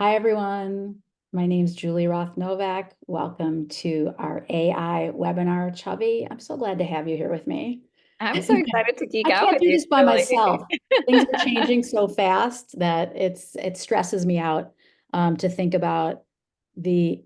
Hi, everyone. My name's Julie Roth Novak. Welcome to our AI webinar. Chubby, I'm so glad to have you here with me. I'm so excited to geek I out can't with do you, this by Julie. myself. Things are changing so fast that it stresses me out to think about the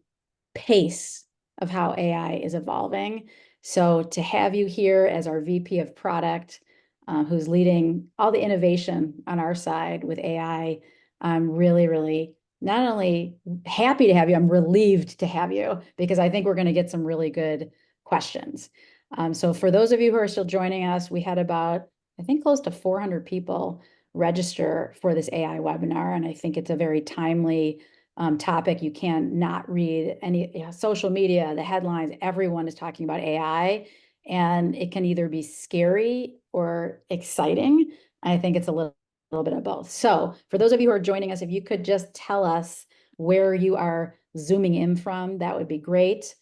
pace of how AI is evolving. So to have you here as our VP of product, who's leading all the innovation on our side with AI, I'm really, really not only happy to have you, I'm relieved to have you because I think we're going to get some really good questions. So for those of you who are still joining us, we had about, I think, close to 400 people register for this AI webinar, and I think it's a very timely topic. You can't not read any social media, the headlines, everyone is talking about AI, and it can either be scary or exciting. I think it's a little bit of both. So for those of you who are joining us, if you could just tell us where you are zooming in from, that would be great.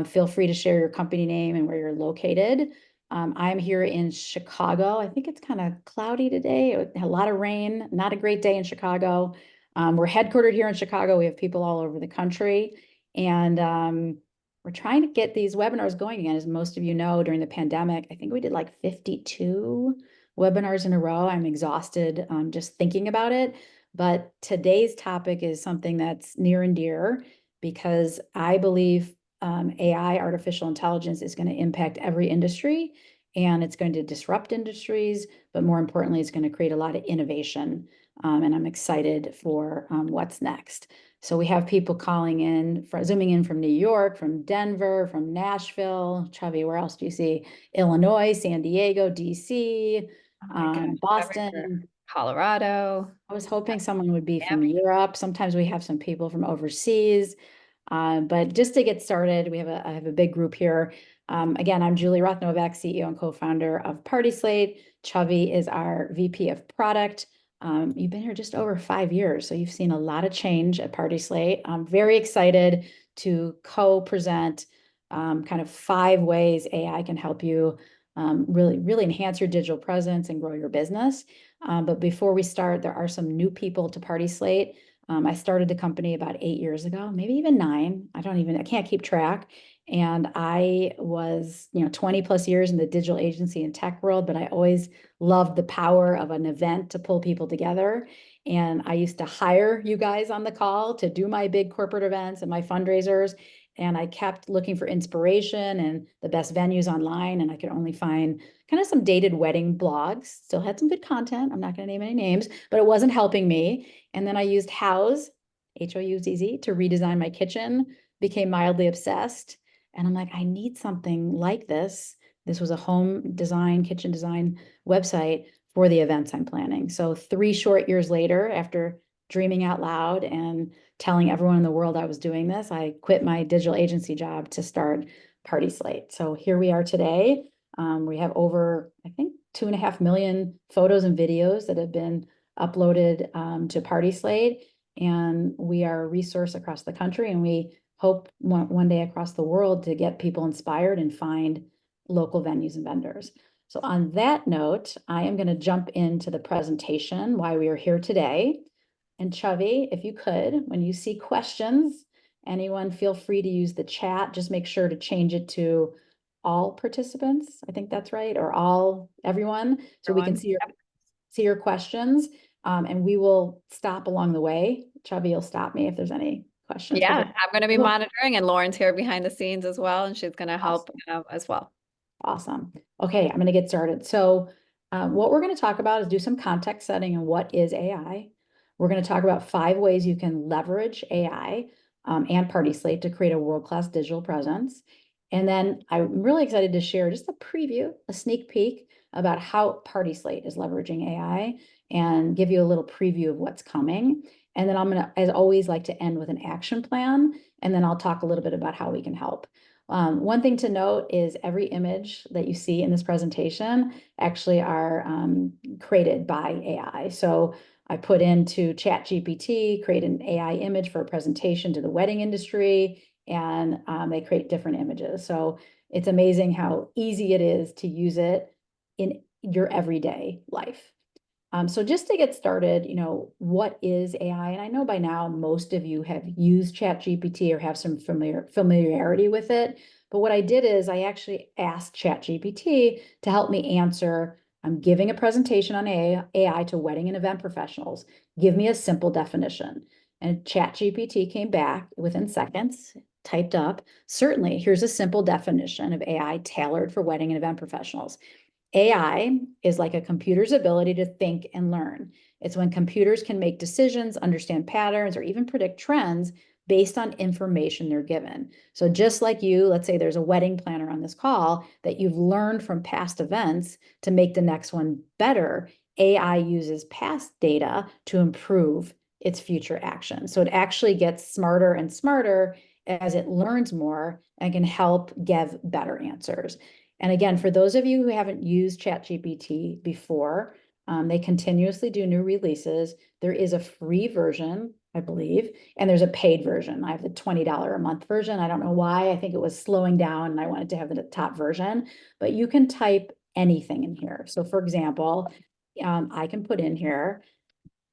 Feel free to share your company name and where you're located. I'm here in Chicago. I think it's kind of cloudy today, a lot of rain, not a great day in Chicago. We're headquartered here in Chicago. We have people all over the country. And we're trying to get these webinars going again. As most of you know, during the pandemic, I think we did like 52 webinars in a row. I'm exhausted just thinking about it. But today's topic is something that's near and dear because I believe AI, artificial intelligence, is going to impact every industry and it's going to disrupt industries, but more importantly, it's going to create a lot of innovation. And I'm excited for what's next. So we have people calling in, zooming in from New York, from Denver, from Nashville. Chubby, where else do you see? Illinois, San Diego, DC, Oh my gosh, everywhere. Boston. Colorado, I was hoping someone would be from Miami. Europe. Sometimes we have some people from overseas. But just to get started, I have a big group here. Again, I'm Julie Roth Novak, CEO and co-founder of PartySlate. Chubby is our VP of product. You've been here just over 5 years, so you've seen a lot of change at PartySlate. I'm very excited to co-present kind of 5 ways AI can help you really, really enhance your digital presence and grow your business. But before we start, there are some new people to PartySlate. I started the company about 8 years ago, maybe even 9. I can't keep track. And I was, 20 plus years in the digital agency and tech world, but I always loved the power of an event to pull people together. And I used to hire you guys on the call to do my big corporate events and my fundraisers. And I kept looking for inspiration and the best venues online, and I could only find kind of some dated wedding blogs. Still had some good content. I'm not going to name any names, but it wasn't helping me. And then I used Houzz, Houzz, to redesign my kitchen, became mildly obsessed. And I'm like, I need something like this. This was a home design, kitchen design website for the events I'm planning. So 3 short years later, after dreaming out loud and telling everyone in the world I was doing this, I quit my digital agency job to start PartySlate. So here we are today. We have over, I think, 2.5 million photos and videos that have been uploaded to PartySlate, and we are a resource across the country, and we hope one day across the world to get people inspired and find local venues and vendors. So on that note, I am going to jump into the presentation, why we are here today. And Chubby, if you could, when you see questions, anyone feel free to use the chat. Just make sure to change it to all participants. I think that's right, or everyone, so we can Everyone. see your questions. And we will stop along the way. Chubby will stop me if there's any questions. Yeah, But I'm going to be well, monitoring, and Lauren's here behind the scenes as well, and she's going to help awesome. as well. Awesome. Okay, I'm going to get started. So, what we're going to talk about is do some context setting and what is AI. We're going to talk about 5 ways you can leverage AI and PartySlate to create a world-class digital presence. And then I'm really excited to share just a preview, a sneak peek about how PartySlate is leveraging AI and give you a little preview of what's coming. And then I'm going to, as always, like to end with an action plan. And then I'll talk a little bit about how we can help. One thing to note is every image that you see in this presentation actually are created by AI. So I put into ChatGPT, create an AI image for a presentation to the wedding industry, and they create different images. So it's amazing how easy it is to use it in your everyday life. So just to get started, what is AI? And I know by now most of you have used ChatGPT or have some familiarity with it. But what I did is I actually asked ChatGPT to help me answer. I'm giving a presentation on AI to wedding and event professionals. Give me a simple definition. And ChatGPT came back within seconds, typed up, certainly, here's a simple definition of AI tailored for wedding and event professionals. AI is like a computer's ability to think and learn. It's when computers can make decisions, understand patterns, or even predict trends based on information they're given. So just like you, let's say there's a wedding planner on this call that you've learned from past events to make the next one better. AI uses past data to improve its future action. So it actually gets smarter and smarter as it learns more and can help give better answers. And again, for those of you who haven't used ChatGPT before, they continuously do new releases. There is a free version, I believe, and there's a paid version. I have the $20 a month version. I don't know why. I think it was slowing down and I wanted to have the top version, but you can type anything in here. So for example, I can put in here,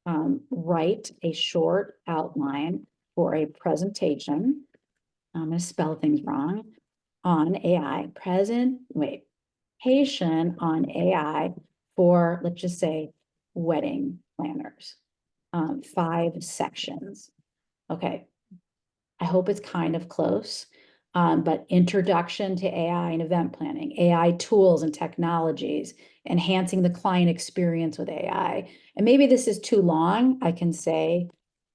write a short outline for a presentation. I'm going to spell things wrong on AI, presentation on AI for, let's just say, wedding planners. 5 sections. Okay, I hope it's kind of close. But introduction to AI and event planning, AI tools and technologies, enhancing the client experience with AI. And maybe this is too long, I can say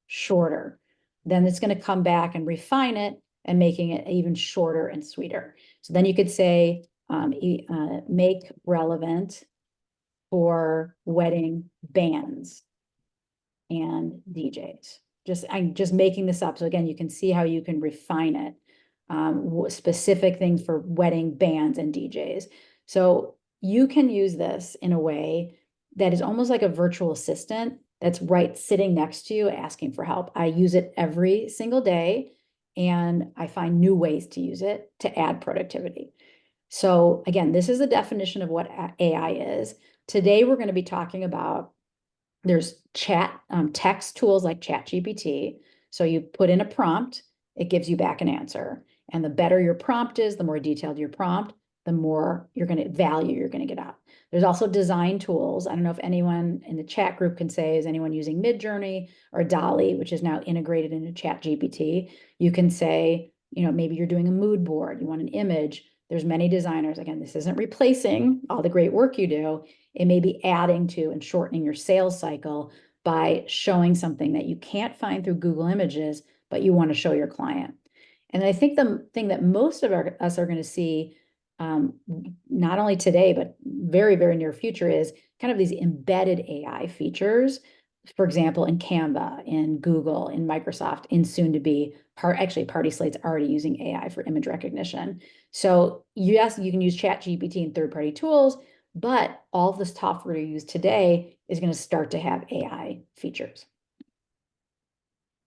shorter. Then it's going to come back and refine it and making it even shorter and sweeter. So then you could say, make relevant for wedding bands and DJs. I'm just making this up. So again, you can see how you can refine it. Specific things for wedding bands and DJs. So you can use this in a way that is almost like a virtual assistant that's right sitting next to you asking for help. I use it every single day and I find new ways to use it to add productivity. So again, this is the definition of what AI is. Today, we're going to be talking about there's text tools like ChatGPT. So you put in a prompt, it gives you back an answer. And the better your prompt is, the more detailed your prompt, the more you're going to value you're going to get out. There's also design tools. I don't know if anyone in the chat group can say, is anyone using Midjourney or DALL-E, which is now integrated into ChatGPT? You can say, maybe you're doing a mood board, you want an image. There's many designers. Again, this isn't replacing all the great work you do. It may be adding to and shortening your sales cycle by showing something that you can't find through Google Images, but you want to show your client. And I think the thing that most of us are going to see, not only today, but very, very near future, is kind of these embedded AI features. For example, in Canva, in Google, in Microsoft, in soon to be actually PartySlate's already using AI for image recognition. So yes, you can use ChatGPT and third-party tools, but all of the software you use today is going to start to have AI features.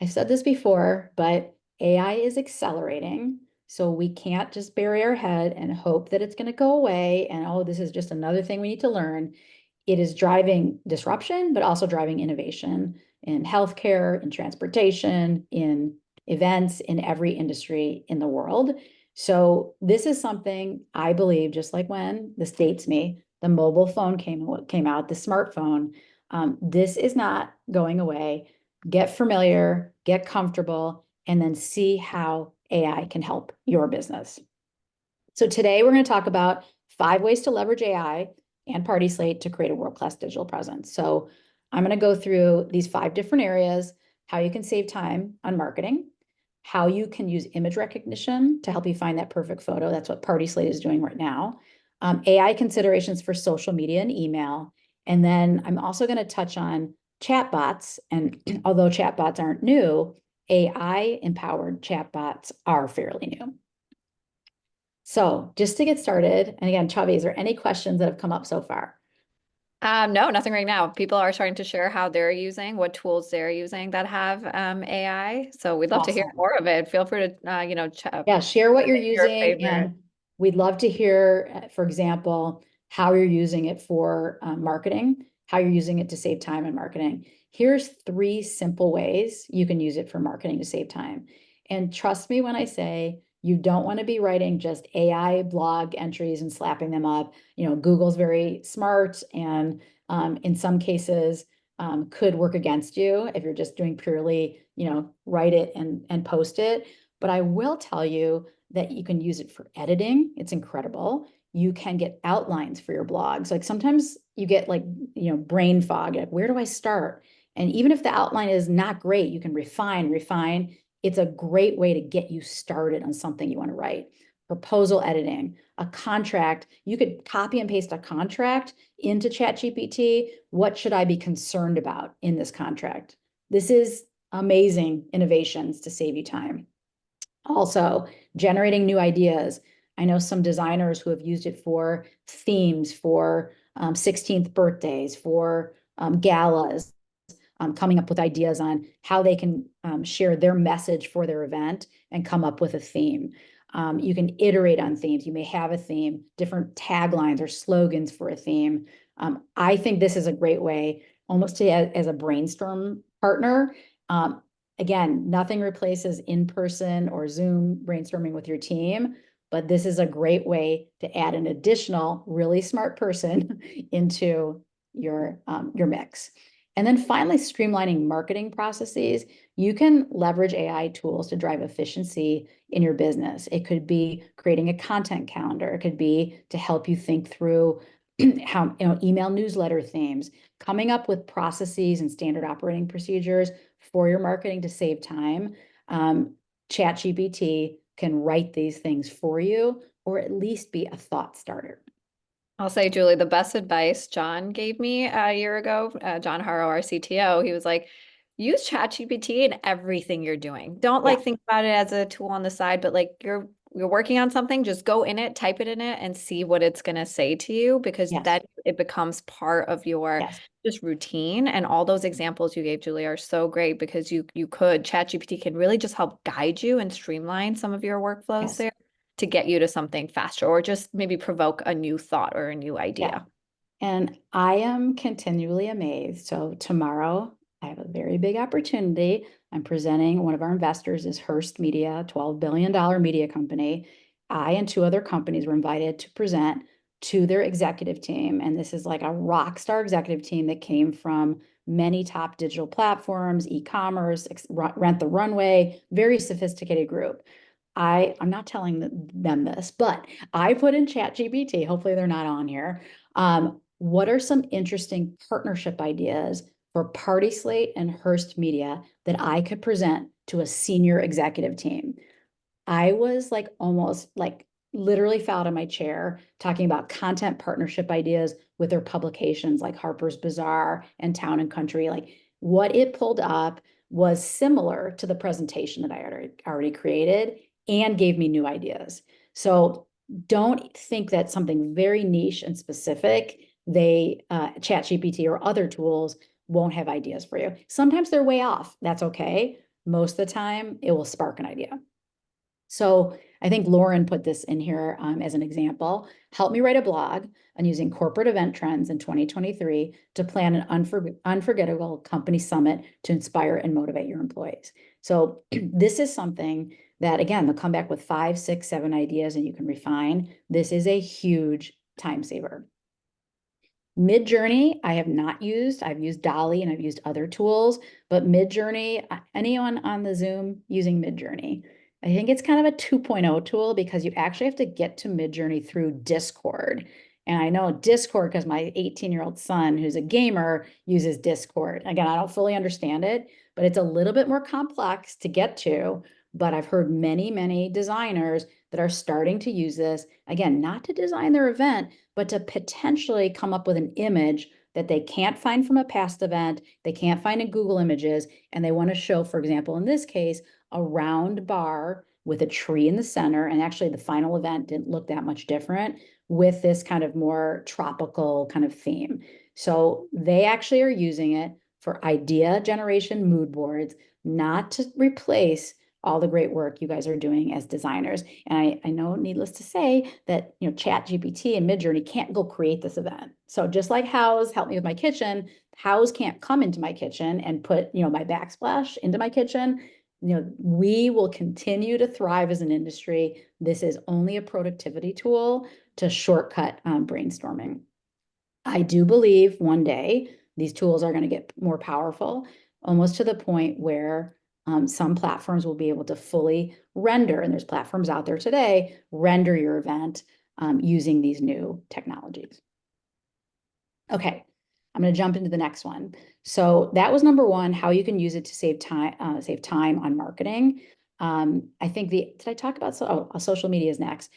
I said this before, but AI is accelerating. So we can't just bury our head and hope that it's going to go away. And oh, this is just another thing we need to learn. It is driving disruption, but also driving innovation in healthcare, in transportation, in events, in every industry in the world. So this is something I believe, just like when this dates me, the mobile phone came out, the smartphone. This is not going away. Get familiar, get comfortable, and then see how AI can help your business. So today we're going to talk about 5 ways to leverage AI and PartySlate to create a world-class digital presence. So I'm going to go through these 5 different areas: how you can save time on marketing, how you can use image recognition to help you find that perfect photo. That's what PartySlate is doing right now. AI considerations for social media and email. And then I'm also going to touch on chatbots. And although chatbots aren't new, AI-empowered chatbots are fairly new. So just to get started, and again, Chavi, is there any questions that have come up so far? No, nothing right now. People are starting to share how they're using, what tools they're using that have AI. So we'd love to hear Awesome. more of it. Feel free to, Yeah, share what you're your using, favorite. and we'd love to hear, for example, how you're using it for marketing, how you're using it to save time in marketing. Here's 3 simple ways you can use it for marketing to save time. And trust me when I say you don't want to be writing just AI blog entries and slapping them up. Google's very smart and in some cases could work against you if you're just doing purely, write it and post it. But I will tell you that you can use it for editing. It's incredible. You can get outlines for your blogs. Like sometimes you get like, brain fog. Like, where do I start? And even if the outline is not great, you can refine. It's a great way to get you started on something you want to write. Proposal editing, a contract. You could copy and paste a contract into ChatGPT. What should I be concerned about in this contract? This is amazing innovations to save you time. Also, generating new ideas. I know some designers who have used it for themes, for 16th birthdays, for galas, coming up with ideas on how they can share their message for their event and come up with a theme. You can iterate on themes. You may have a theme, different taglines or slogans for a theme. I think this is a great way almost to as a brainstorm partner. Again, nothing replaces in-person or Zoom brainstorming with your team, but this is a great way to add an additional really smart person into your mix. And then finally, streamlining marketing processes. You can leverage AI tools to drive efficiency in your business. It could be creating a content calendar. It could be to help you think through how, email newsletter themes, coming up with processes and standard operating procedures for your marketing to save time. ChatGPT can write these things for you, or at least be a thought starter. I'll say, Julie, the best advice John gave me a year ago, John Harrow, our CTO, he was like, use ChatGPT in everything you're doing. Don't Yeah. like think about it as a tool on the side, but like you're working on something, just go in it, type it in it, and see what it's gonna say to you, because Yes. then it becomes part of your Yes. just routine. And all those examples you gave, Julie, are so great because you could ChatGPT can really just help guide you and streamline some of your workflows Yes. there to get you to something faster, or just maybe provoke a new thought or a new Yeah. idea. And I am continually amazed. So tomorrow I have a very big opportunity. I'm presenting one of our investors is Hearst Media, $12 billion media company. I and 2 other companies were invited to present to their executive team. And this is like a rock star executive team that came from many top digital platforms, e-commerce, Rent the Runway, very sophisticated group. I'm not telling them this, but I put in ChatGPT, hopefully they're not on here. What are some interesting partnership ideas for PartySlate and Hearst Media that I could present to a senior executive team? I was like almost like literally fell out of my chair talking about content partnership ideas with their publications like Harper's Bazaar and Town and Country. Like what it pulled up was similar to the presentation that I already created and gave me new ideas. So don't think that something very niche and specific, ChatGPT or other tools won't have ideas for you. Sometimes they're way off. That's okay. Most of the time, it will spark an idea. So I think Lauren put this in here as an example. Help me write a blog on using corporate event trends in 2023 to plan an unforgettable company summit to inspire and motivate your employees. So this is something that, again, they'll come back with 5, 6, 7 ideas and you can refine. This is a huge time saver. Midjourney, I have not used. I've used Dolly and I've used other tools, but Midjourney, anyone on the Zoom using Midjourney? I think it's kind of a 2.0 tool because you actually have to get to Midjourney through Discord. And I know Discord because my 18-year-old son, who's a gamer, uses Discord. Again, I don't fully understand it, but it's a little bit more complex to get to. But I've heard many, many designers that are starting to use this, again, not to design their event, but to potentially come up with an image that they can't find from a past event, they can't find in Google Images, and they want to show, for example, in this case, a round bar with a tree in the center. And actually, the final event didn't look that much different with this kind of more tropical kind of theme. So they actually are using it for idea generation mood boards, not to replace all the great work you guys are doing as designers. And I know, needless to say, that Chat GPT and Midjourney can't go create this event. So just like House helped me with my kitchen, House can't come into my kitchen and put my backsplash into my kitchen. We will continue to thrive as an industry. This is only a productivity tool to shortcut brainstorming. I do believe one day these tools are going to get more powerful, almost to the point where some platforms will be able to fully render, and there's platforms out there today, render your event using these new technologies. Okay, I'm going to jump into the next one. So that was number one, how you can use it to save time on marketing. I think did I talk about, social media is next.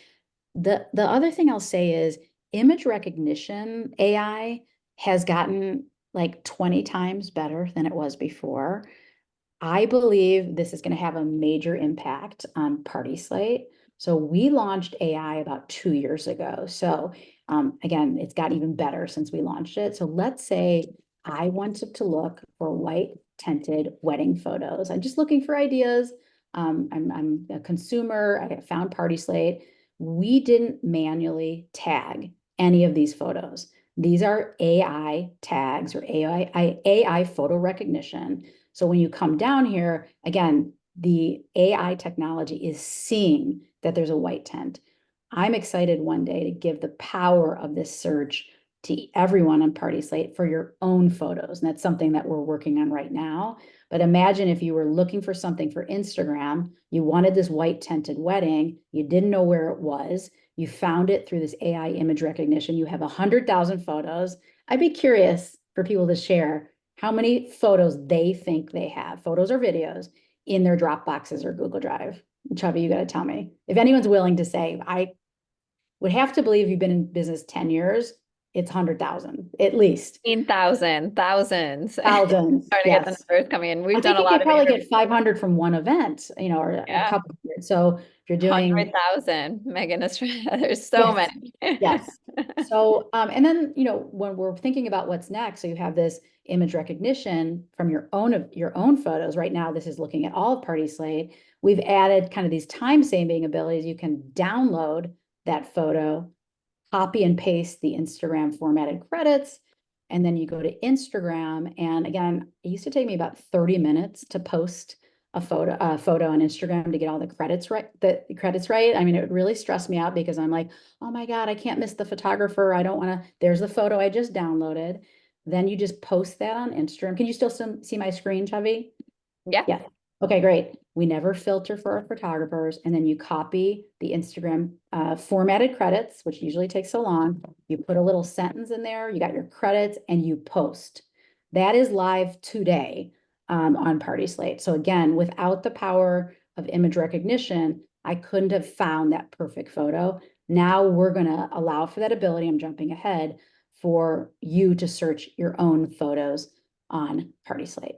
The other thing I'll say is image recognition AI has gotten like 20 times better than it was before. I believe this is going to have a major impact on PartySlate. So we launched AI about 2 years ago. So again, it's got even better since we launched it. So let's say I wanted to look for white tinted wedding photos. I'm just looking for ideas. I'm a consumer. I found PartySlate. We didn't manually tag any of these photos. These are AI tags or AI photo recognition. So when you come down here, again, the AI technology is seeing that there's a white tint. I'm excited one day to give the power of this search to everyone on PartySlate for your own photos. And that's something that we're working on right now. But imagine if you were looking for something for Instagram, you wanted this white tinted wedding, you didn't know where it was, you found it through this AI image recognition, you have 100,000 photos. I'd be curious for people to share how many photos they think they have, photos or videos, in their Dropboxes or Google Drive. Chubby, you got to tell me. If anyone's willing to say, I would have to believe you've been in business 10 years, it's 100,000 at least. 15,000, thousands. Thousands, Starting to get the yes. numbers coming in. I We've done think a you lot could of probably interviews. get 500 from one event, or a Yeah, couple of years. So if you're doing, 100,000. Megan is there's so yes, many. yes. So, and then, when we're thinking about what's next, so you have this image recognition from your own photos. Right now, this is looking at all of PartySlate. We've added kind of these time-saving abilities. You can download that photo, copy and paste the Instagram formatted credits, and then you go to Instagram. And again, it used to take me about 30 minutes to post a photo on Instagram to get all the credits right. I mean, it would really stress me out because I'm like, oh my God, I can't miss the photographer. I don't want to, there's the photo I just downloaded. Then you just post that on Instagram. Can you still see my screen, Chubby? Yeah. Yeah. Okay, great. We never filter for our photographers. And then you copy the Instagram formatted credits, which usually takes so long. You put a little sentence in there, you got your credits, and you post. That is live today on PartySlate. So again, without the power of image recognition, I couldn't have found that perfect photo. Now we're going to allow for that ability. I'm jumping ahead for you to search your own photos on PartySlate.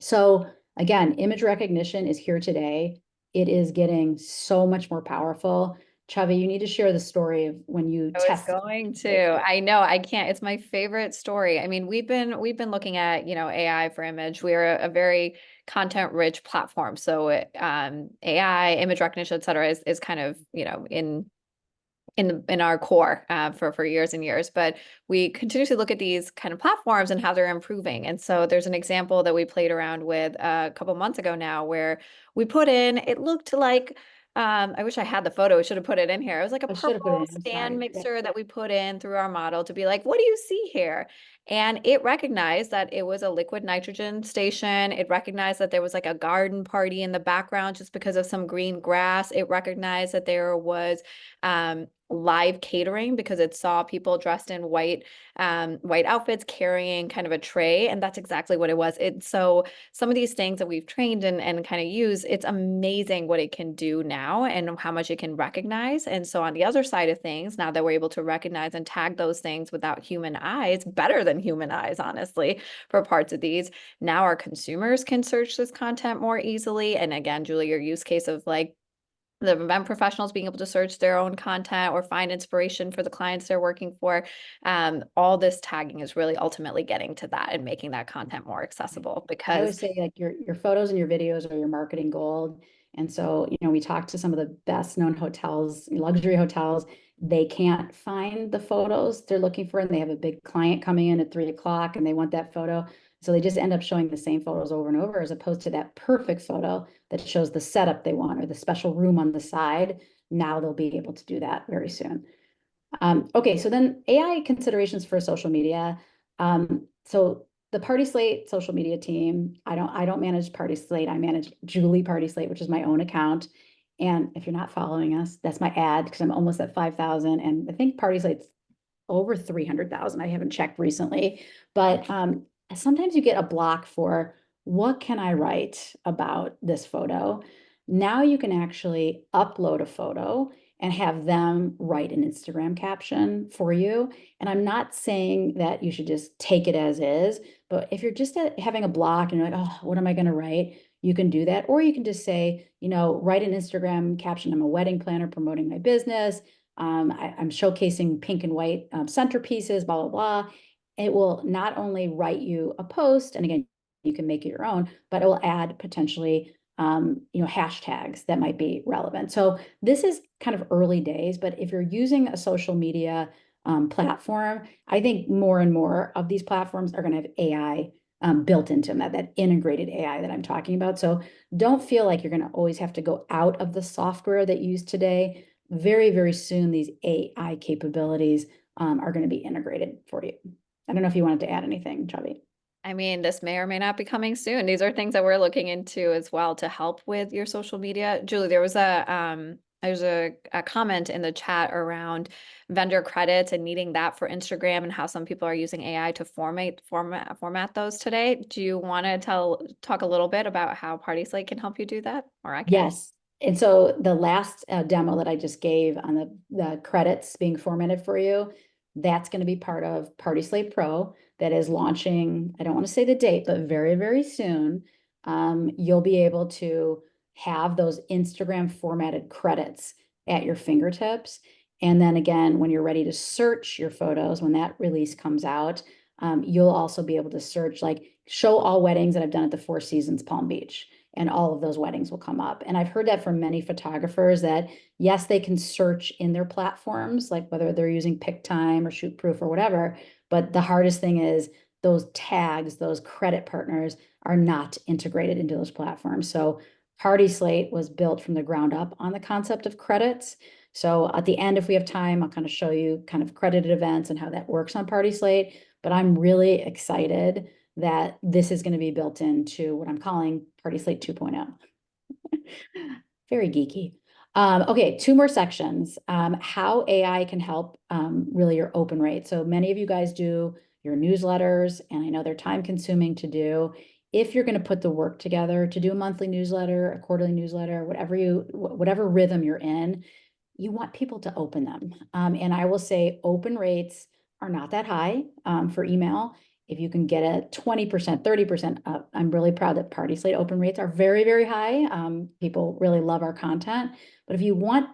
So again, image recognition is here today. It is getting so much more powerful. Chavi, you need to share the story of when you I was tested. going to. I know I can't. It's my favorite story. I mean, we've been looking at, AI for image. We're a very content rich platform. So AI, image recognition, et cetera, is kind of, in our core for years and years. But we continue to look at these kind of platforms and how they're improving. And so there's an example that we played around with a couple months ago now where we put in, it looked like I wish I had the photo. I should have put it in here. It was like a I should have put it purple in. I'm stand sorry. Yeah. mixer that we put in through our model to be like, what do you see here? And it recognized that it was a liquid nitrogen station. It recognized that there was like a garden party in the background just because of some green grass. It recognized that there was live catering because it saw people dressed in white outfits carrying kind of a tray, and that's exactly what it was. So some of these things that we've trained and kind of use, it's amazing what it can do now and how much it can recognize. And so on the other side of things, now that we're able to recognize and tag those things without human eyes, better than human eyes, honestly, for parts of these, now our consumers can search this content more easily. And again, Julie, your use case of like the event professionals being able to search their own content or find inspiration for the clients they're working for. All this tagging is really ultimately getting to that and making that content more accessible I because always say like your photos and your videos are your marketing gold. And so, we talked to some of the best known hotels, luxury hotels. They can't find the photos they're looking for, and they have a big client coming in at 3 o'clock and they want that photo. So they just end up showing the same photos over and over, as opposed to that perfect photo that shows the setup they want or the special room on the side. Now they'll be able to do that very soon. Okay, so then AI considerations for social media. So the PartySlate social media team, I don't manage PartySlate. I manage Julie PartySlate, which is my own account. And if you're not following us, that's my ad, because I'm almost at 5,000. And I think PartySlate's over 300,000. I haven't checked recently, but sometimes you get a block for what can I write about this photo. Now you can actually upload a photo and have them write an Instagram caption for you. And I'm not saying that you should just take it as is, but if you're just having a block and you're like, oh, what am I going to write? You can do that. Or you can just say, write an Instagram caption. I'm a wedding planner promoting my business. I'm showcasing pink and white centerpieces, blah, blah, blah. It will not only write you a post, and again, you can make it your own, but it will add potentially hashtags that might be relevant. So this is kind of early days, but if you're using a social media platform, I think more and more of these platforms are going to have AI built into them, that integrated AI that I'm talking about. So don't feel like you're going to always have to go out of the software that you use today. Very, very soon, these AI capabilities are going to be integrated for you. I don't know if you wanted to add anything, Chavi. I mean, this may or may not be coming soon. These are things that we're looking into as well to help with your social media. Julie, there's a comment in the chat around vendor credits and needing that for Instagram and how some people are using AI to format those today. Do you want to talk a little bit about how PartySlate can help you do that? Or I can. Yes. And so the last demo that I just gave on the credits being formatted for you, that's going to be part of PartySlate Pro that is launching. I don't want to say the date, but very, very soon. You'll be able to have those Instagram formatted credits at your fingertips. And then again, when you're ready to search your photos, when that release comes out, you'll also be able to search, like, show all weddings that I've done at the Four Seasons Palm Beach, and all of those weddings will come up. And I've heard that from many photographers that yes, they can search in their platforms, like whether they're using PicTime or ShootProof or whatever, but the hardest thing is those tags, those credit partners are not integrated into those platforms. So PartySlate was built from the ground up on the concept of credits. So at the end, if we have time, I'll kind of show you kind of credited events and how that works on PartySlate. But I'm really excited that this is going to be built into what I'm calling PartySlate 2.0. Very geeky. Okay, two more sections. How AI can help really your open rate. So many of you guys do your newsletters, and I know they're time consuming to do. If you're going to put the work together to do a monthly newsletter, a quarterly newsletter, whatever rhythm you're in, you want people to open them. And I will say open rates are not that high for email. If you can get a 20%, 30% up, I'm really proud that PartySlate open rates are very, very high. People really love our content. But if you want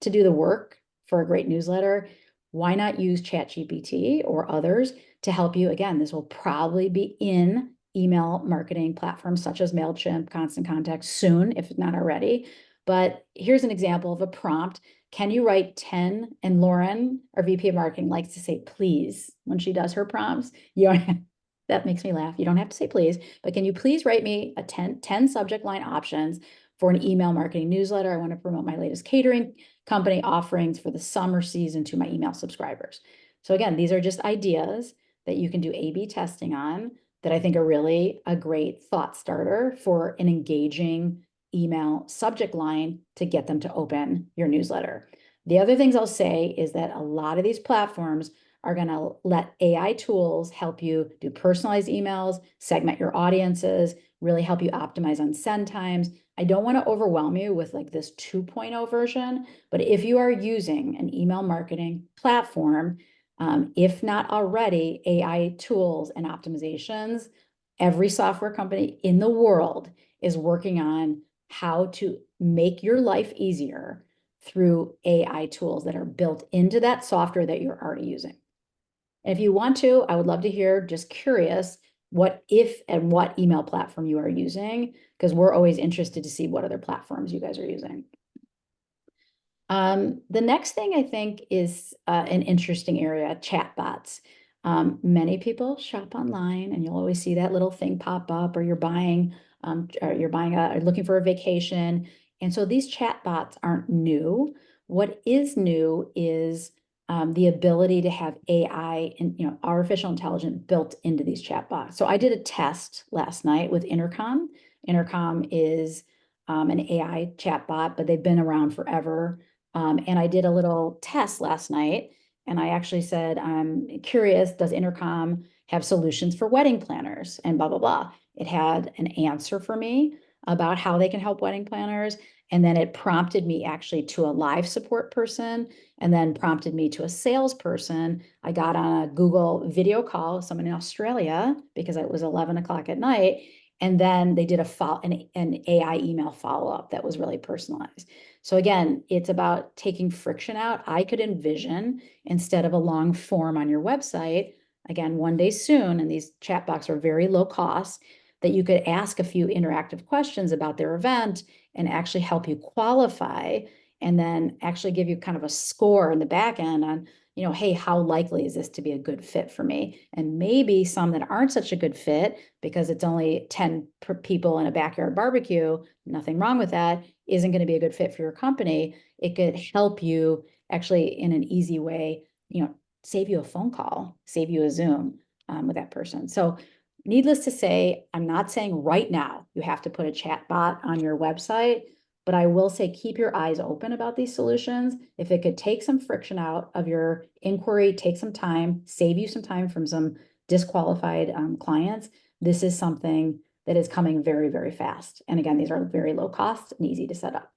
to do the work for a great newsletter, why not use ChatGPT or others to help you? Again, this will probably be in email marketing platforms such as MailChimp, Constant Contact soon, if not already. But here's an example of a prompt. Can you write 10? And Lauren, our VP of marketing, likes to say please when she does her prompts. That makes me laugh. You don't have to say please, but can you please write me a 10 subject line options for an email marketing newsletter? I want to promote my latest catering company offerings for the summer season to my email subscribers. So again, these are just ideas that you can do A/B testing on that I think are really a great thought starter for an engaging email subject line to get them to open your newsletter. The other things I'll say is that a lot of these platforms are going to let AI tools help you do personalized emails, segment your audiences, really help you optimize on send times. I don't want to overwhelm you with like this 2.0 version, but if you are using an email marketing platform, if not already, AI tools and optimizations, every software company in the world is working on how to make your life easier through AI tools that are built into that software that you're already using. And if you want to, I would love to hear, just curious, what if and what email platform you are using, because we're always interested to see what other platforms you guys are using. The next thing I think is an interesting area, chatbots. Many people shop online, and you'll always see that little thing pop up, or you're looking for a vacation. And so these chatbots aren't new. What is new is the ability to have AI and artificial intelligence built into these chatbots. So I did a test last night with Intercom. Intercom is an AI chatbot, but they've been around forever. And I did a little test last night, and I actually said, I'm curious, does Intercom have solutions for wedding planners? And blah, blah, blah. It had an answer for me about how they can help wedding planners. And then it prompted me actually to a live support person, and then prompted me to a salesperson. I got on a Google video call with someone in Australia because it was 11 o'clock at night. And then they did an AI email follow-up that was really personalized. So again, it's about taking friction out. I could envision, instead of a long form on your website, again, one day soon, and these chat box are very low cost, that you could ask a few interactive questions about their event and actually help you qualify, and then actually give you kind of a score in the back end on, hey, how likely is this to be a good fit for me? And maybe some that aren't such a good fit because it's only 10 people in a backyard barbecue, nothing wrong with that, isn't going to be a good fit for your company. It could help you actually in an easy way, save you a phone call, save you a Zoom with that person. So needless to say, I'm not saying right now you have to put a chat bot on your website, but I will say keep your eyes open about these solutions. If it could take some friction out of your inquiry, take some time, save you some time from some disqualified clients, this is something that is coming very, very fast. And again, these are very low cost and easy to set up.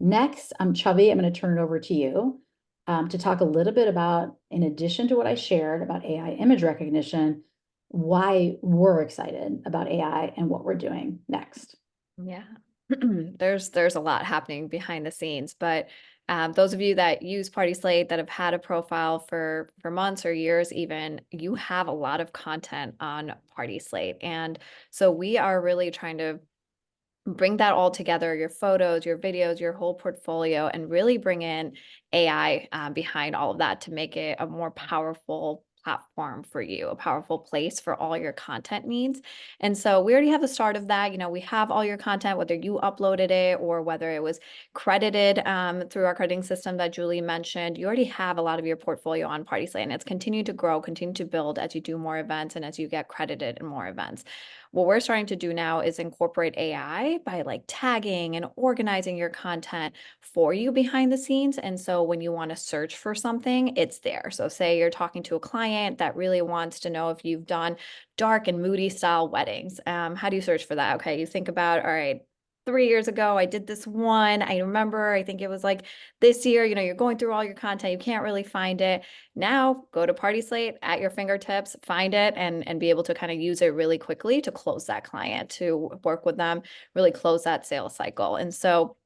Next, Chubby, I'm going to turn it over to you to talk a little bit about, in addition to what I shared about AI image recognition, why we're excited about AI and what we're doing next. Yeah. There's a lot happening behind the scenes, but those of you that use PartySlate, that have had a profile for months or years even, you have a lot of content on PartySlate. And so we are really trying to bring that all together, your photos, your videos, your whole portfolio, and really bring in AI behind all of that to make it a more powerful platform for you, a powerful place for all your content needs. And so we already have the start of that. We have all your content, whether you uploaded it or whether it was credited through our crediting system that Julie mentioned. You already have a lot of your portfolio on PartySlate, and it's continued to grow, continue to build as you do more events and as you get credited in more events. What we're starting to do now is incorporate AI by like tagging and organizing your content for you behind the scenes. And so when you want to search for something, it's there. So say you're talking to a client that really wants to know if you've done dark and moody style weddings. How do you search for that? Okay, you think about, all right, 3 years ago, I did this one. I remember, I think it was like this year, you're going through all your content, you can't really find it. Now go to PartySlate at your fingertips, find it, and be able to kind of use it really quickly to close that client, to work with them, really close that sales cycle. And so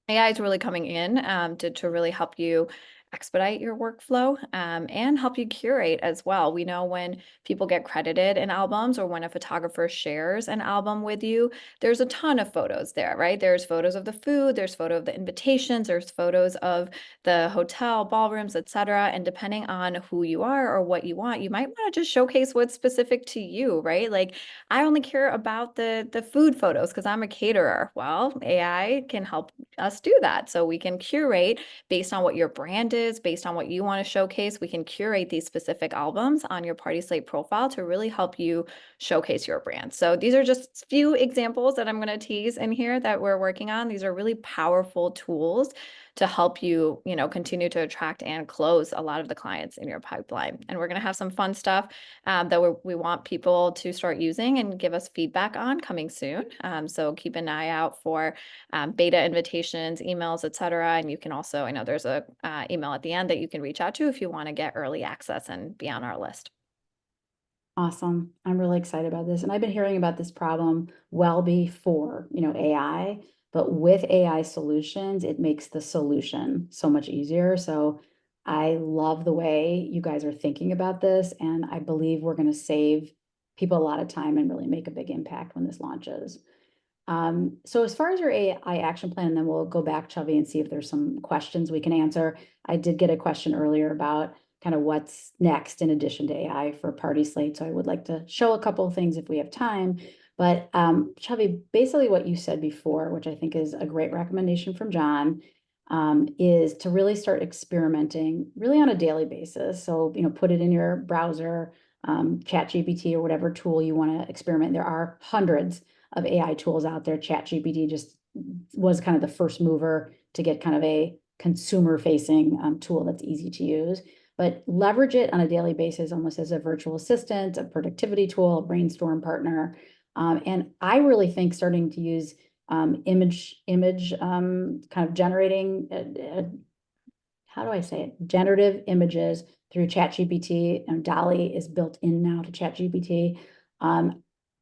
AI is really coming in to really help you expedite your workflow and help you curate as well. We know when people get credited in albums, or when a photographer shares an album with you, there's a ton of photos there, right? There's photos of the food, there's photo of the invitations, there's photos of the hotel, ballrooms, etc. And depending on who you are or what you want, you might want to just showcase what's specific to you, right? Like, I only care about the food photos because I'm a caterer. Well, AI can help us do that. So we can curate based on what your brand is, based on what you want to showcase. We can curate these specific albums on your PartySlate profile to really help you showcase your brand. So these are just few examples that I'm going to tease in here that we're working on. These are really powerful tools to help you, continue to attract and close a lot of the clients in your pipeline. And we're going to have some fun stuff that we want people to start using and give us feedback on coming soon. So keep an eye out for beta invitations, emails, etc. And you can also, I know there's a email at the end that you can reach out to if you want to get early access and be on our list. Awesome. I'm really excited about this. And I've been hearing about this problem well before, AI, but with AI solutions, it makes the solution so much easier. So I love the way you guys are thinking about this, and I believe we're going to save people a lot of time and really make a big impact when this launches. So as far as your AI action plan, then we'll go back, Chubby, and see if there's some questions we can answer. I did get a question earlier about kind of what's next in addition to AI for PartySlate. So I would like to show a couple of things if we have time. But Chubby, basically what you said before, which I think is a great recommendation from John, is to really start experimenting really on a daily basis. So, put it in your browser, ChatGPT or whatever tool you want to experiment. There are hundreds of AI tools out there. ChatGPT just was kind of the first mover to get kind of a consumer facing tool that's easy to use, but leverage it on a daily basis almost as a virtual assistant, a productivity tool, a brainstorm partner. And I really think starting to use image kind of generating, how do I say it? Generative images through ChatGPT, and DALL-E is built in now to ChatGPT.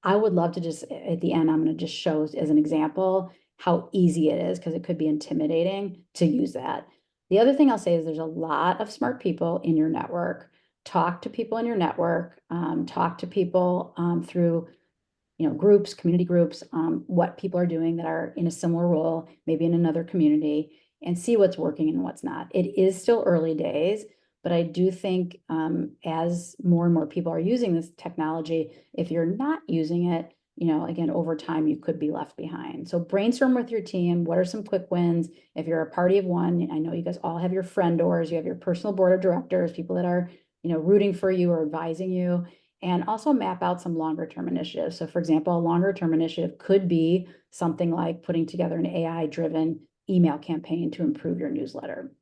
I would love to just, at the end, I'm going to just show as an example how easy it is, because it could be intimidating to use that. The other thing I'll say is there's a lot of smart people in your network. Talk to people in your network, talk to people through groups, community groups, what people are doing that are in a similar role, maybe in another community, and see what's working and what's not. It is still early days, but I do think as more and more people are using this technology, if you're not using it, again, over time, you could be left behind. So brainstorm with your team. What are some quick wins? If you're a party of one, I know you guys all have your friend doors, you have your personal board of directors, people that are, rooting for you or advising you, and also map out some longer term initiatives. So for example, a longer term initiative could be something like putting together an AI driven email campaign to improve your newsletter.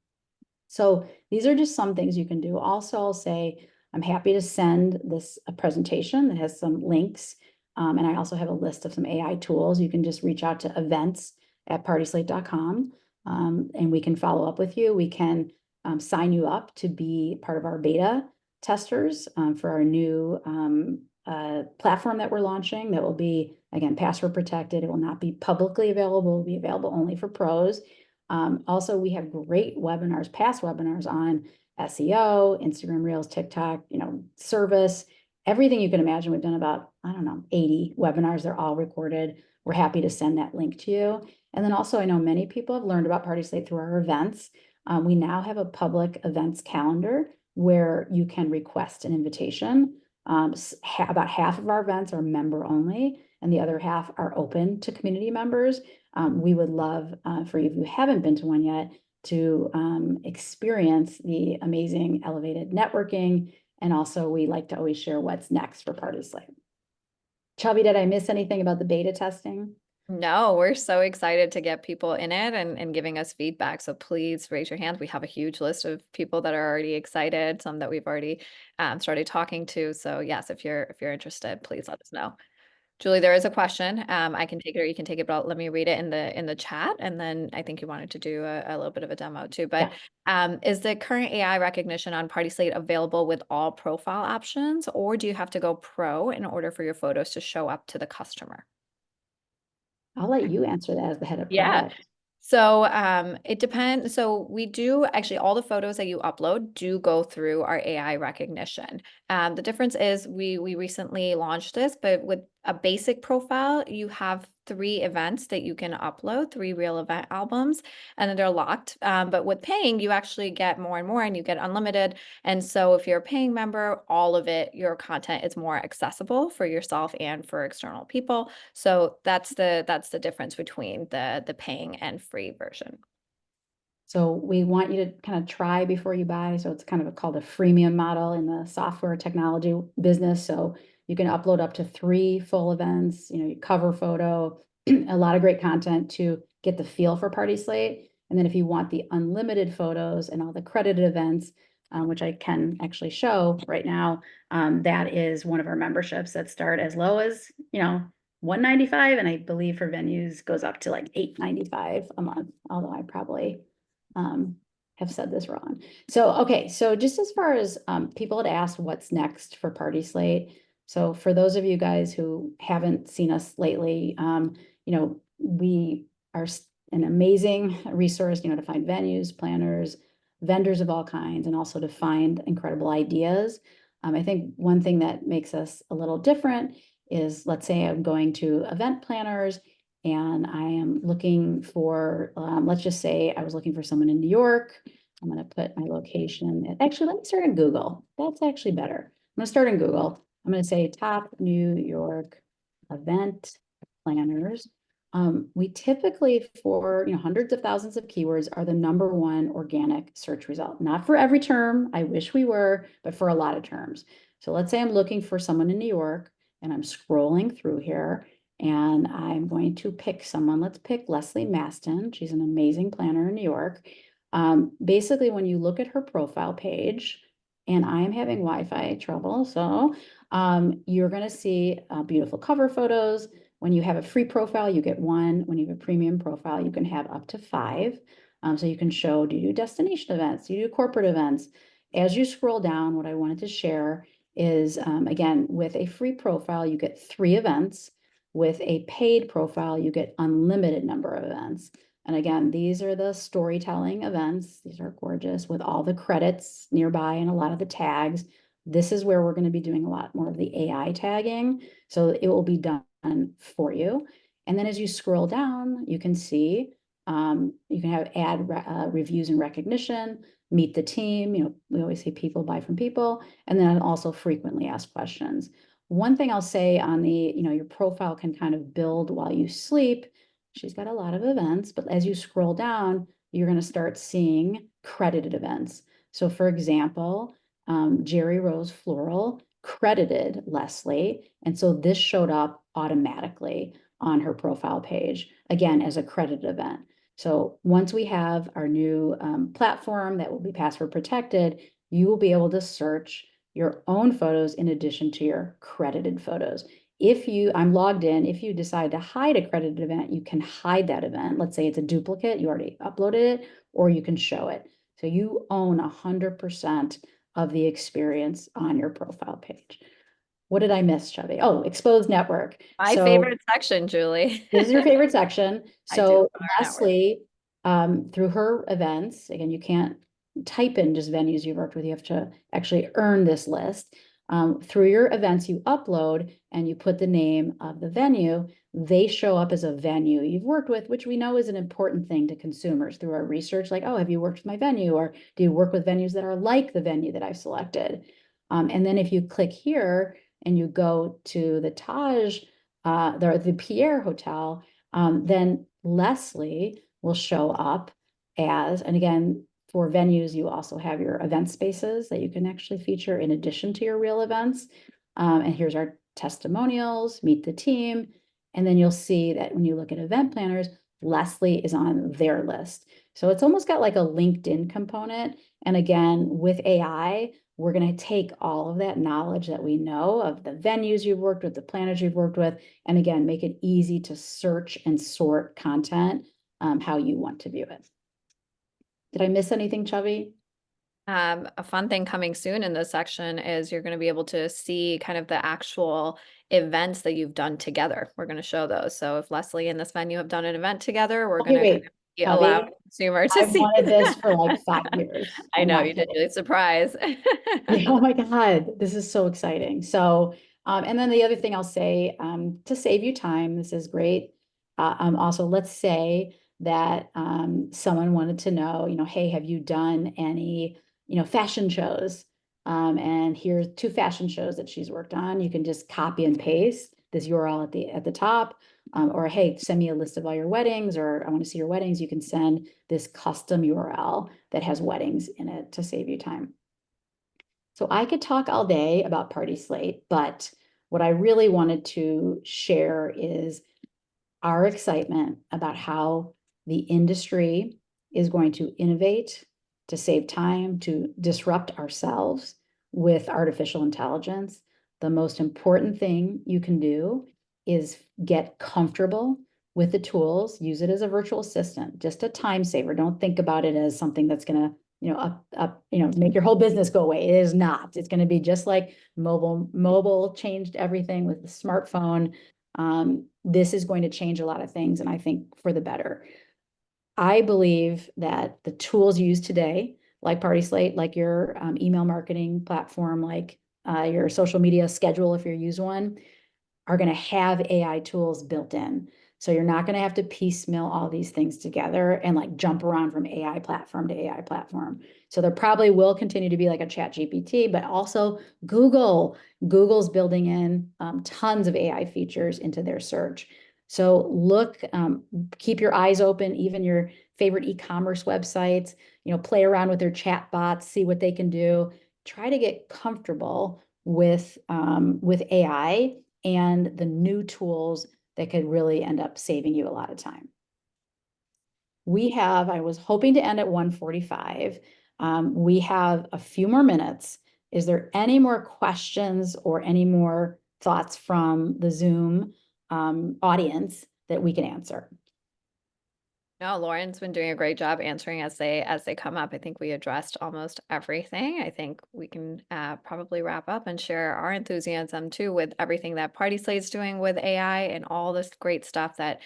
So these are just some things you can do. Also, I'll say I'm happy to send this a presentation that has some links. And I also have a list of some AI tools. You can just reach out to events@partyslate.com, and we can follow up with you. We can sign you up to be part of our beta testers for our new platform that we're launching that will be, again, password protected. It will not be publicly available. It will be available only for pros. Also, we have great webinars, past webinars on SEO, Instagram Reels, TikTok, service, everything you can imagine. We've done about, 80 webinars. They're all recorded. We're happy to send that link to you. And then also, I know many people have learned about PartySlate through our events. We now have a public events calendar where you can request an invitation. About half of our events are member only, and the other half are open to community members. We would love for you, if you haven't been to one yet, to experience the amazing elevated networking. And also, we like to always share what's next for PartySlate. Chubby, did I miss anything about the beta testing? No, we're so excited to get people in it and giving us feedback. So please raise your hand. We have a huge list of people that are already excited, some that we've already started talking to. So yes, if you're interested, please let us know. Julie, there is a question. I can take it or you can take it, but let me read it in the chat. And then I think you wanted to do a little bit of a demo too. But is the current AI recognition on PartySlate available with all profile options, or do you have to go pro in order for your photos to show up to the customer? I'll let you answer that as the head of Yeah. product. So it depends. So we do actually all the photos that you upload do go through our AI recognition. The difference is we recently launched this, but with a basic profile, you have 3 events that you can upload, 3 real event albums, and then they're locked. But with paying, you actually get more and more, and you get unlimited. And so if you're a paying member, all of it, your content is more accessible for yourself and for external people. So that's the difference between the paying and free version. So we want you to kind of try before you buy. So it's kind of called a freemium model in the software technology business. So you can upload up to 3 full events, cover photo, a lot of great content to get the feel for PartySlate. And then if you want the unlimited photos and all the credited events, which I can actually show right now, that is one of our memberships that start as low as, $195, and I believe for venues goes up to like $895 a month, although I probably have said this wrong. So, okay. So just as far as people had asked what's next for PartySlate, So for those of you guys who haven't seen us lately, we are an amazing resource, to find venues, planners, vendors of all kinds, and also to find incredible ideas. I think one thing that makes us a little different is, let's say I'm going to event planners and I am looking for, let's just say I was looking for someone in New York. I'm going to put my location. Actually, let me start in Google. That's actually better. I'm going to start in Google. I'm going to say top New York event planners. We typically, for hundreds of thousands of keywords, are the #1 organic search result. Not for every term, I wish we were, but for a lot of terms. So let's say I'm looking for someone in New York and I'm scrolling through here and I'm going to pick someone. Let's pick Leslie Maston. She's an amazing planner in New York. Basically, when you look at her profile page, and I am having Wi-Fi trouble, so you're going to see beautiful cover photos. When you have a free profile, you get 1. When you have a premium profile, you can have up to 5. So you can show, do you do destination events? Do you do corporate events? As you scroll down, what I wanted to share is, again, with a free profile, you get 3 events. With a paid profile, you get unlimited number of events. And again, these are the storytelling events. These are gorgeous with all the credits nearby and a lot of the tags. This is where we're going to be doing a lot more of the AI tagging. So it will be done for you. And then as you scroll down, you can see you can have add reviews and recognition, meet the team. We always say people buy from people, and then also frequently asked questions. One thing I'll say on the, your profile can kind of build while you sleep. She's got a lot of events, but as you scroll down, you're going to start seeing credited events. So for example, Jerry Rose Floral credited Leslie. And so this showed up automatically on her profile page, again, as a credited event. So once we have our new platform that will be password protected, you will be able to search your own photos in addition to your credited photos. I'm logged in, if you decide to hide a credited event, you can hide that event. Let's say it's a duplicate, you already uploaded it, or you can show it. So you own 100% of the experience on your profile page. What did I miss, Chubby? Oh, exposed network. My So favorite section, Julie. this is your favorite section. I do So love our network. Leslie, through her events, again, you can't type in just venues you've worked with. You have to actually earn this list. Through your events you upload and you put the name of the venue, they show up as a venue you've worked with, which we know is an important thing to consumers through our research. Like, oh, have you worked with my venue? Or do you work with venues that are like the venue that I've selected? And then if you click here and you go to the Taj, the Pierre Hotel, then Leslie will show up as, and again, for venues, you also have your event spaces that you can actually feature in addition to your real events. And here's our testimonials, meet the team. And then you'll see that when you look at event planners, Leslie is on their list. So it's almost got like a LinkedIn component. And again, with AI, we're going to take all of that knowledge that we know of the venues you've worked with, the planners you've worked with, and again, make it easy to search and sort content how you want to view it. Did I miss anything, Chubby? A fun thing coming soon in this section is you're going to be able to see kind of the actual events that you've done together. We're going to show those. So if Leslie and this venue have done an event together, we're going Okay, to kind wait, of allow Chubby, consumer to I've see. wanted this for like 5 years. I I'm know not you did. kidding. It's surprise. Yeah, oh my God, this is so exciting. So, and then the other thing I'll say, to save you time, this is great. Also, let's say that someone wanted to know, hey, have you done any, fashion shows? And here's 2 fashion shows that she's worked on. You can just copy and paste this URL at the top. Or hey, send me a list of all your weddings, or I want to see your weddings. You can send this custom URL that has weddings in it to save you time. So I could talk all day about PartySlate, but what I really wanted to share is our excitement about how the industry is going to innovate, to save time, to disrupt ourselves with artificial intelligence. The most important thing you can do is get comfortable with the tools, use it as a virtual assistant, just a time saver. Don't think about it as something that's going to make your whole business go away. It is not. It's going to be just like mobile. Mobile changed everything with the smartphone. This is going to change a lot of things, and I think for the better. I believe that the tools used today, like PartySlate, like your email marketing platform, like your social media schedule, if you use one, are going to have AI tools built in. So you're not going to have to piecemeal all these things together and like jump around from AI platform to AI platform. So there probably will continue to be like a chat GPT, but also Google's building in tons of AI features into their search. So keep your eyes open, even your favorite e-commerce websites, play around with their chat bots, see what they can do. Try to get comfortable with AI and the new tools that could really end up saving you a lot of time. I was hoping to end at 1:45. We have a few more minutes. Is there any more questions or any more thoughts from the Zoom audience that we can answer? No, Lauren's been doing a great job answering as they come up. I think we addressed almost everything. I think we can probably wrap up and share our enthusiasm too with everything that PartySlate's doing with AI and all this great stuff that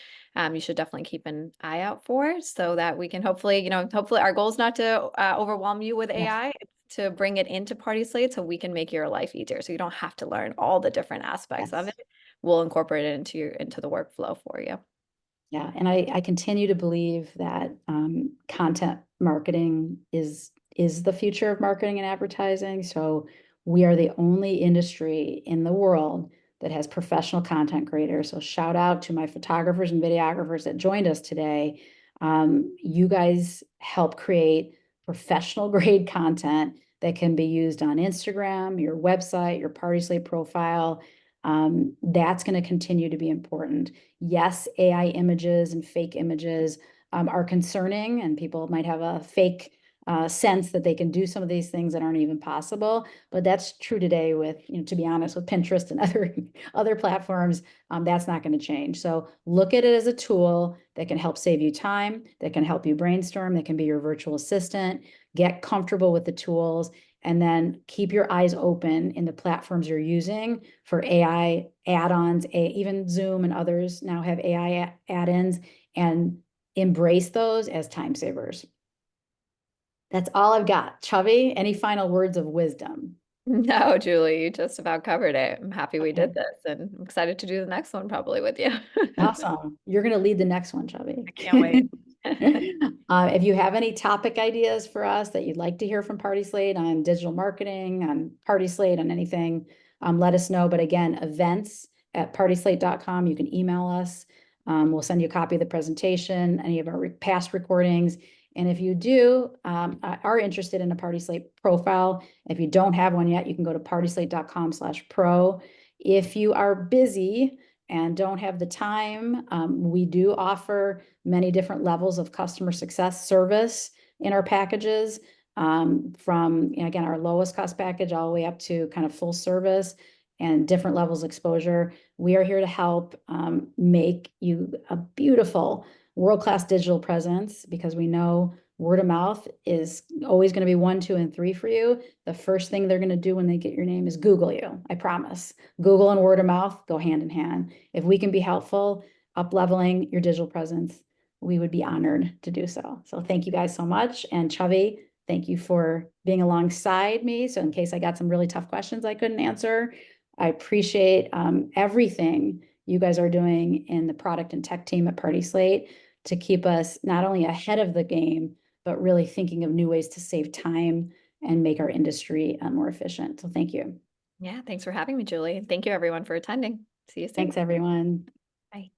you should definitely keep an eye out for, so that we can hopefully our goal is not to overwhelm you with Yes. AI. It's to bring it into PartySlate so we can make your life easier, so you don't have to learn all the different aspects of Yes. it. We'll incorporate it into the workflow for you. Yeah, and I continue to believe that content marketing is the future of marketing and advertising. So we are the only industry in the world that has professional content creators. So shout out to my photographers and videographers that joined us today. You guys help create professional grade content that can be used on Instagram, your website, your PartySlate profile. That's going to continue to be important. Yes, AI images and fake images are concerning, and people might have a fake sense that they can do some of these things that aren't even possible. But that's true today with, to be honest, with Pinterest and other platforms. That's not going to change. So look at it as a tool that can help save you time, that can help you brainstorm, that can be your virtual assistant. Get comfortable with the tools, and then keep your eyes open in the platforms you're using for AI add-ons. Even Zoom and others now have AI add-ins, and embrace those as time savers. That's all I've got. Chubby, any final words of wisdom? No, Julie, you just about covered it. I'm happy we Okay, did this, and I'm excited to do the next one probably with you. awesome. You're going to lead the next one, Chubby. I can't wait. If you have any topic ideas for us that you'd like to hear from PartySlate on digital marketing, on PartySlate, on anything, let us know. But again, events@partyslate.com. You can email us. We'll send you a copy of the presentation, any of our past recordings. And if you are interested in a PartySlate profile, if you don't have one yet, you can go to partyslate.com/pro. If you are busy and don't have the time, we do offer many different levels of customer success service in our packages, from, again, our lowest cost package all the way up to kind of full service and different levels of exposure. We are here to help make you a beautiful world-class digital presence, because we know word of mouth is always going to be 1, 2, and 3 for you. The first thing they're going to do when they get your name is Google you. I promise. Google and word of mouth go hand in hand. If we can be helpful up-leveling your digital presence, we would be honored to do so. So thank you guys so much. And Chavi, thank you for being alongside me. So in case I got some really tough questions I couldn't answer, I appreciate everything you guys are doing in the product and tech team at PartySlate to keep us not only ahead of the game, but really thinking of new ways to save time and make our industry more efficient. So thank you. Yeah, thanks for having me, Julie. And thank you everyone for attending. See you soon. Thanks, everyone. Bye.